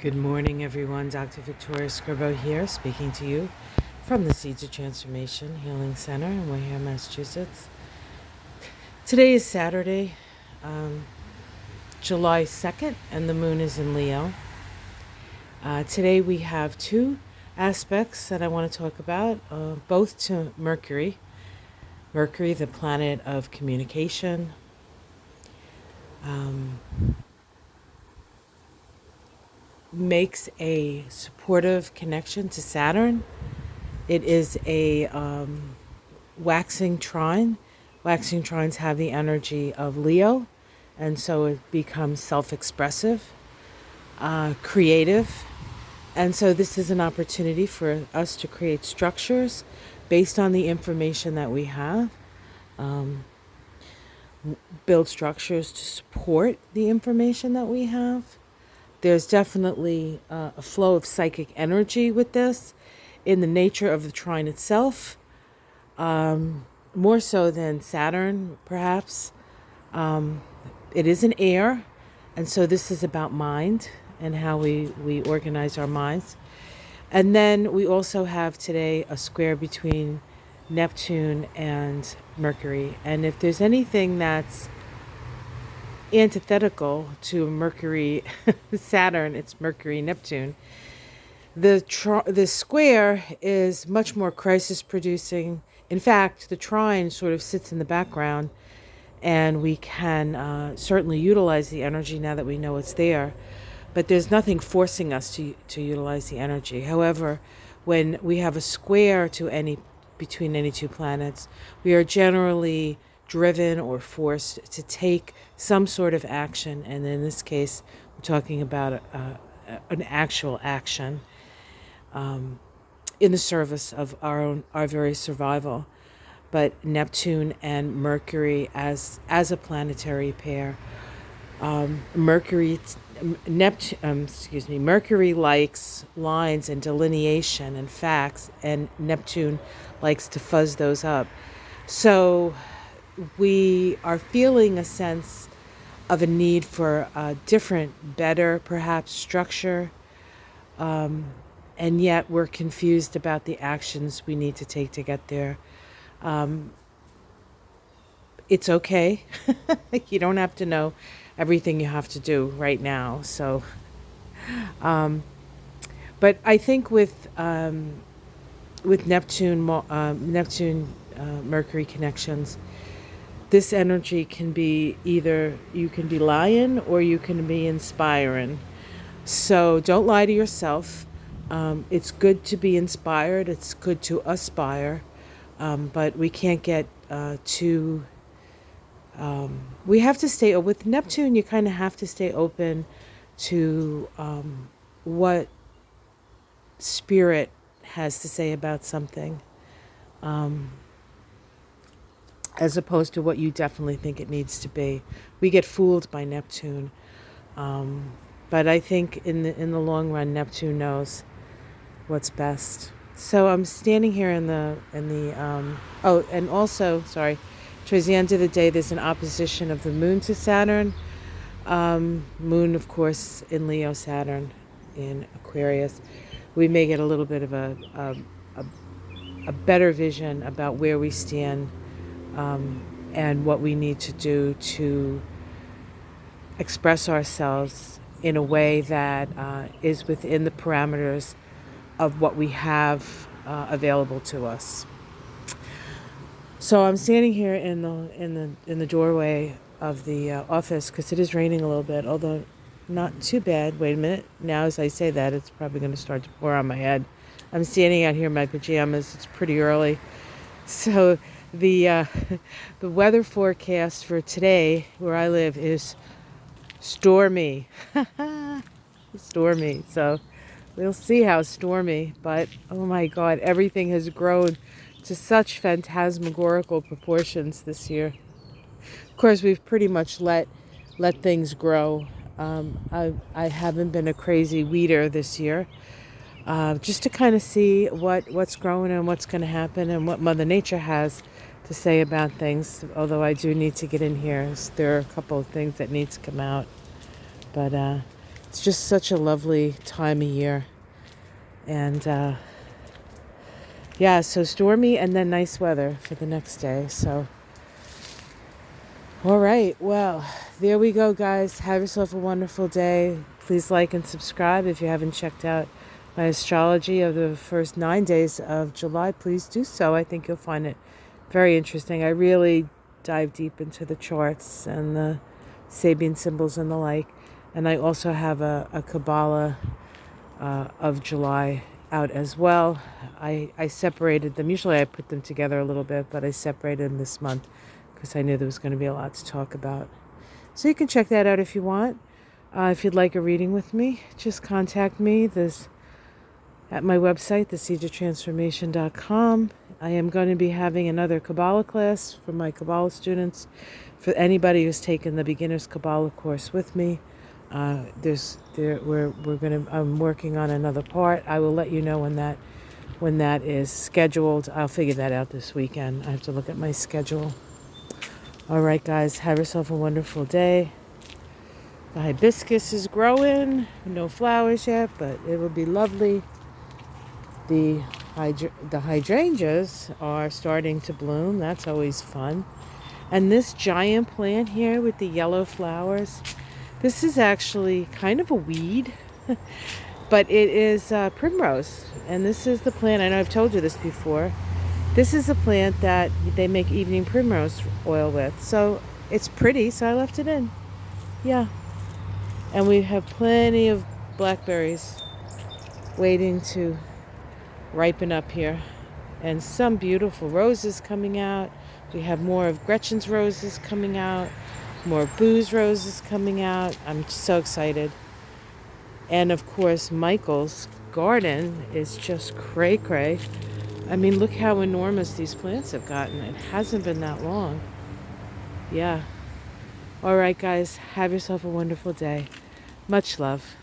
Good morning, everyone. Dr. Victoria Scribo here, speaking to you from the Seeds of Transformation Healing Center in Wareham, Massachusetts. Today is Saturday, July 2nd, and the moon is in Leo. Today we have two aspects that I want to talk about, both to Mercury. Mercury, the planet of communication, makes a supportive connection to Saturn. It is a waxing trine. Waxing trines have the energy of Leo, and so it becomes self-expressive, creative. And so this is an opportunity for us to create structures based on the information that we have, build structures to support the information that we have. There's definitely a flow of psychic energy with this in the nature of the trine itself, more so than Saturn, perhaps. It is an air, and so this is about mind and how we organize our minds. And then we also have today a square between Neptune and Mercury. And if there's anything that's antithetical to Mercury Saturn, it's Mercury Neptune. The square is much more crisis producing. In fact, the trine sort of sits in the background, and we can certainly utilize the energy now that we know it's there, but there's nothing forcing us to utilize the energy. However, when we have a square between any two planets, we are generally driven or forced to take some sort of action, and in this case we're talking about an actual action in the service of our very survival. But Neptune and Mercury as a planetary pair, Mercury likes lines and delineation and facts, and Neptune likes to fuzz those up. So we are feeling a sense of a need for a different, better, perhaps, structure, and yet we're confused about the actions we need to take to get there. It's okay. You don't have to know everything you have to do right now. So, but I think with Neptune, Mercury connections, this energy can be either you can be lying or you can be inspiring. So don't lie to yourself. It's good to be inspired. It's good to aspire. But we can't get too... we have to stay... With Neptune, you kind of have to stay open to what spirit has to say about something. As opposed to what you definitely think it needs to be. We get fooled by Neptune. But I think in the long run, Neptune knows what's best. So I'm standing here and also, sorry, towards the end of the day, there's an opposition of the moon to Saturn. Moon, of course, in Leo, Saturn in Aquarius. We may get a little bit of a better vision about where we stand, and what we need to do to express ourselves in a way that is within the parameters of what we have available to us. So I'm standing here in the doorway of the office because it is raining a little bit, although not too bad. Wait a minute. Now, as I say that, it's probably going to start to pour on my head. I'm standing out here in my pajamas. It's pretty early, so the weather forecast for today where I live is stormy. Stormy. So we'll see how stormy, but oh my God, everything has grown to such phantasmagorical proportions this year. Of course, we've pretty much let things grow. I haven't been a crazy weeder this year, just to kind of see what's growing and what's going to happen and what Mother Nature has to say about things. Although I do need to get in here. There are a couple of things that need to come out. But It's just such a lovely time of year. And yeah, so stormy and then nice weather for the next day. So, all right. Well, there we go, guys. Have yourself a wonderful day. Please like and subscribe if you haven't checked out my astrology of the first 9 days of July. Please do so. I think you'll find it very interesting. I really dive deep into the charts and the Sabian symbols and the like. And I also have a Kabbalah of July out as well. I separated them. Usually I put them together a little bit, but I separated them this month because I knew there was going to be a lot to talk about. So you can check that out if you want. If you'd like a reading with me, just contact me at my website, theseedoftransformation.com. I am going to be having another Kabbalah class for my Kabbalah students. For anybody who's taken the beginner's Kabbalah course with me, I'm working on another part. I will let you know when that is scheduled. I'll figure that out this weekend. I have to look at my schedule. All right, guys, have yourself a wonderful day. The hibiscus is growing, no flowers yet, but it will be lovely. The hydrangeas are starting to bloom. That's always fun. And this giant plant here with the yellow flowers, this is actually kind of a weed, but it is primrose. And this is the plant, I know I've told you this before, this is a plant that they make evening primrose oil with. So it's pretty, so I left it in. Yeah. And we have plenty of blackberries waiting to ripen up here. And some beautiful roses coming out. We have more of Gretchen's roses coming out. More Boo's roses coming out. I'm so excited. And of course, Michael's garden is just cray-cray. I mean, look how enormous these plants have gotten. It hasn't been that long. Yeah. All right, guys. Have yourself a wonderful day. Much love.